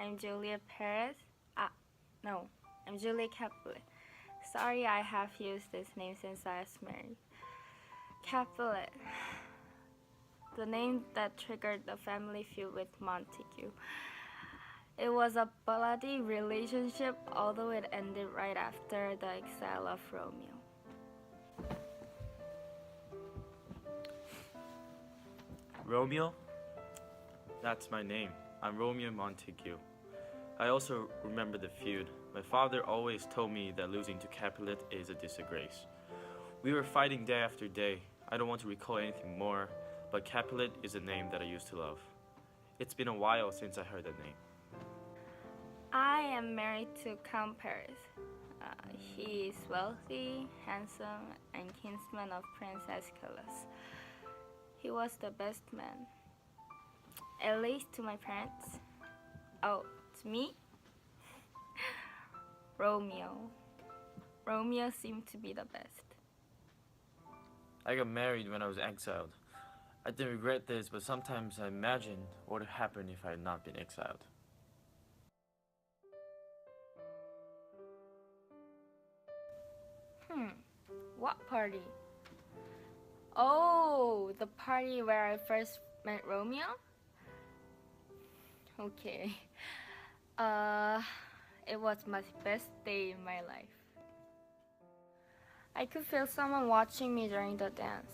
I'm Julia Perez. No, I'm Julia Capulet. Sorry, I have used this name since I was married. Capulet, the name that triggered the family feud with Montague. It was a bloody relationship, although it ended right after the exile of Romeo. Romeo? That's my name. I'm Romeo Montague. I also remember the feud. My father always told me that losing to Capulet is a disgrace. We were fighting day after day. I don't want to recall anything more, but Capulet is a name that I used to love. It's been a while since I heard that name. I am married to Count Paris. He is wealthy, handsome, and kinsman of Princess Aeschylus. He was the best man, at least to my parents. Oh, to me? Romeo. Romeo seemed to be the best. I got married when I was exiled. I didn't regret this, but sometimes I imagine what would happen if I had not been exiled. What party? Oh, the party where I first met Romeo? Okay. It was my best day in my life. I could feel someone watching me during the dance.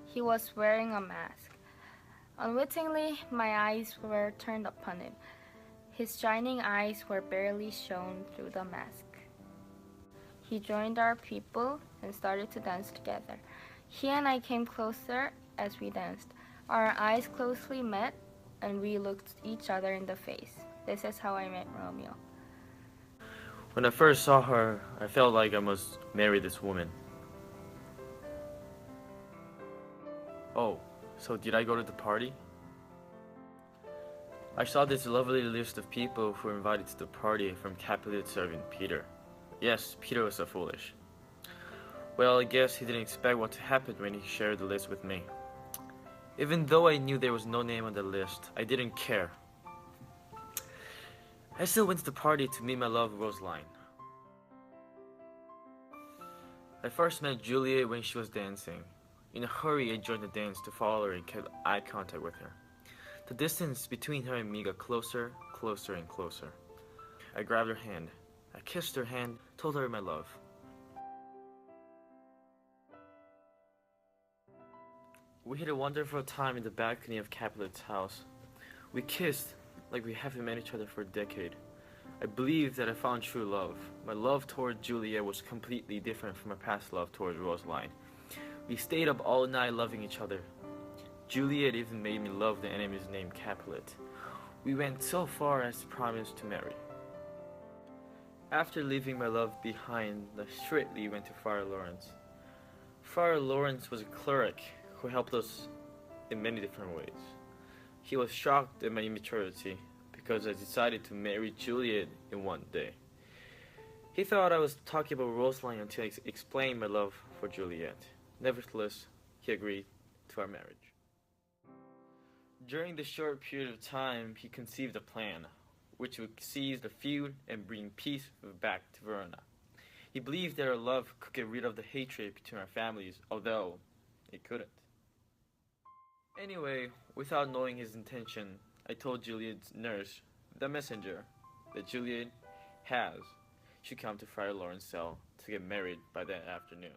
He was wearing a mask. Unwittingly, my eyes were turned upon him. His shining eyes were barely shown through the mask. He joined our people and started to dance together. He and I came closer as we danced. Our eyes closely met and we looked each other in the face. This is how I met Romeo. When I first saw her, I felt like I must marry this woman. Oh, so did I go to the party? I saw this lovely list of people who were invited to the party from Capulet's servant Peter. Yes, Peter was so foolish. Well, I guess he didn't expect what to happen when he shared the list with me. Even though I knew there was no name on the list, I didn't care. I still went to the party to meet my love, Rosaline. I first met Juliet when she was dancing. In a hurry, I joined the dance to follow her and kept eye contact with her. The distance between her and me got closer, closer, and closer. I grabbed her hand. I kissed her hand, told her my love. We had a wonderful time in the balcony of Capulet's house. We kissed like we haven't met each other for a decade. I believe that I found true love. My love toward Juliet was completely different from my past love towards Rosaline. We stayed up all night loving each other. Juliet even made me love the enemy's named Capulet. We went so far as to promise to marry. After leaving my love behind, I straightly went to Friar Lawrence. Friar Lawrence was a cleric who helped us in many different ways. He was shocked at my immaturity because I decided to marry Juliet in one day. He thought I was talking about Rosaline until I explained my love for Juliet. Nevertheless, he agreed to our marriage. During the short period of time, he conceived a plan, which would cease the feud and bring peace back to Verona. He believed that our love could get rid of the hatred between our families, although it couldn't. Anyway, without knowing his intention, I told Juliet's nurse, the messenger, that Juliet should come to Friar Lawrence's cell to get married by that afternoon.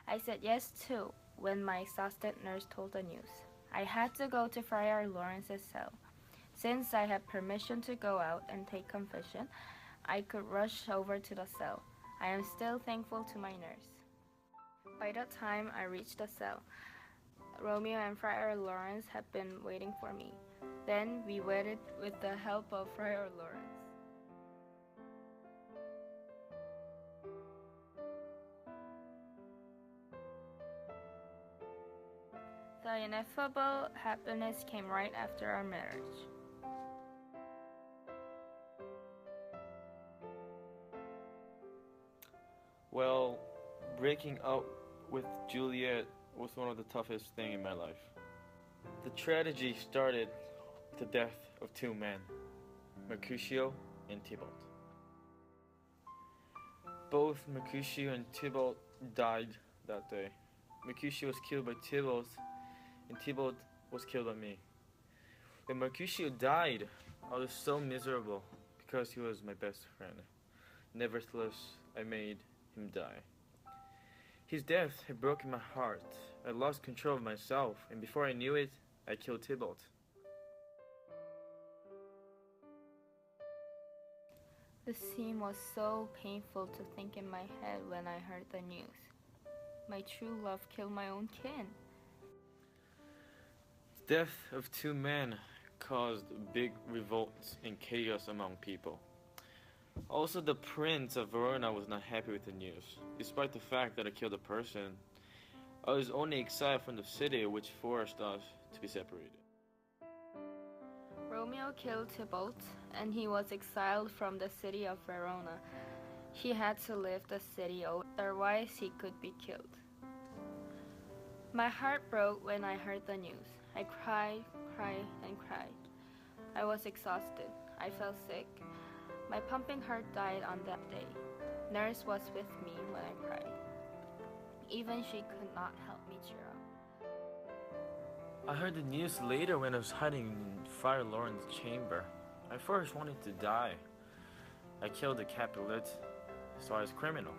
I said yes too when my exhausted nurse told the news. I had to go to Friar Lawrence's cell. Since I had permission to go out and take confession, I could rush over to the cell. I am still thankful to my nurse. By the time I reached the cell, Romeo and Friar Lawrence had been waiting for me. Then we wedded with the help of Friar Lawrence. The ineffable happiness came right after our marriage. Well, breaking up with Juliet was one of the toughest things in my life. The tragedy started with the death of two men, Mercutio and Tybalt. Both Mercutio and Tybalt died that day. Mercutio was killed by Tybalt, and Tybalt was killed by me. When Mercutio died, I was so miserable because he was my best friend. Nevertheless, I made him die. His death had broken my heart. I lost control of myself, and before I knew it, I killed Tybalt. The scene was so painful to think in my head when I heard the news. My true love killed my own kin. The death of two men caused big revolts and chaos among people. Also, the Prince of Verona was not happy with the news. Despite the fact that I killed a person, I was only exiled from the city, which forced us to be separated. Romeo killed Tybalt, and he was exiled from the city of Verona. He had to leave the city, otherwise he could be killed. My heart broke when I heard the news. I cried, and cried. I was exhausted. I felt sick. My pumping heart died on that day. Nurse was with me when I cried. Even she could not help me cheer up. I heard the news later when I was hiding in Friar Lawrence's chamber. I first wanted to die. I killed the Capulet, so I was criminal.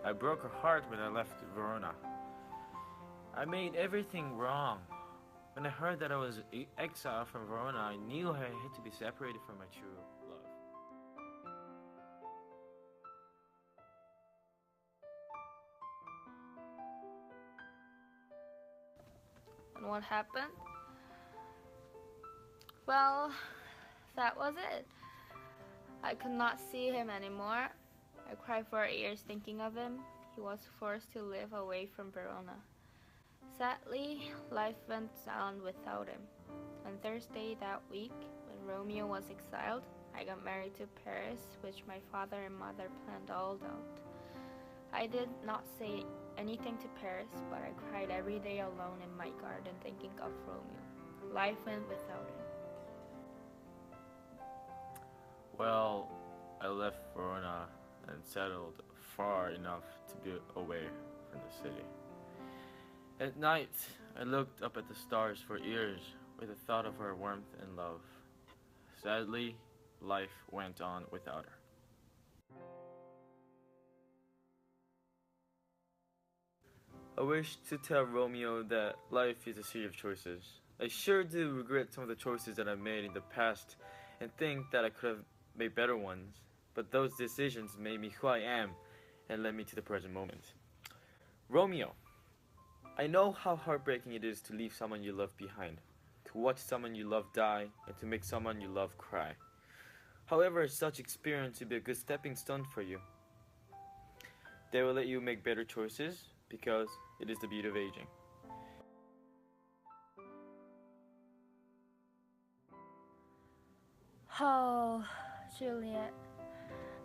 I broke her heart when I left Verona. I made everything wrong. When I heard that I was exiled from Verona, I knew I had to be separated from my true love. And what happened? Well, that was it. I could not see him anymore. I cried for years thinking of him. He was forced to live away from Verona. Sadly, life went on without him. On Thursday that week, when Romeo was exiled, I got married to Paris, which my father and mother planned all out. I did not say anything to Paris, but I cried every day alone in my garden thinking of Romeo. Life went without him. Well, I left Verona and settled far enough to be away from the city. At night, I looked up at the stars for years with the thought of her warmth and love. Sadly, life went on without her. I wish to tell Romeo that life is a series of choices. I sure do regret some of the choices that I made in the past and think that I could have made better ones, but those decisions made me who I am and led me to the present moment. Romeo, I know how heartbreaking it is to leave someone you love behind, to watch someone you love die, and to make someone you love cry. However, such experience will be a good stepping stone for you. They will let you make better choices because it is the beauty of aging. Oh, Juliet.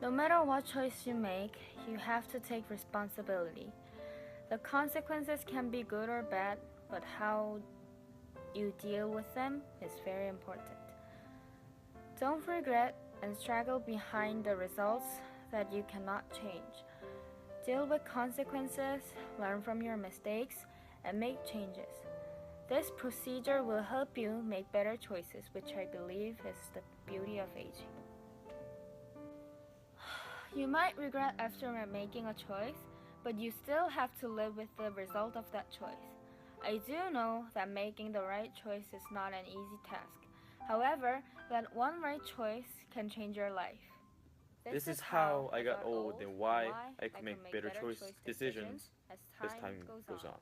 No matter what choice you make, you have to take responsibility. The consequences can be good or bad, but how you deal with them is very important. Don't regret and struggle behind the results that you cannot change. Deal with consequences, learn from your mistakes, and make changes. This procedure will help you make better choices, which I believe is the beauty of aging. You might regret after making a choice, but you still have to live with the result of that choice. I do know that making the right choice is not an easy task. However, that one right choice can change your life. This is how I got old and why I could make better decisions as time goes on.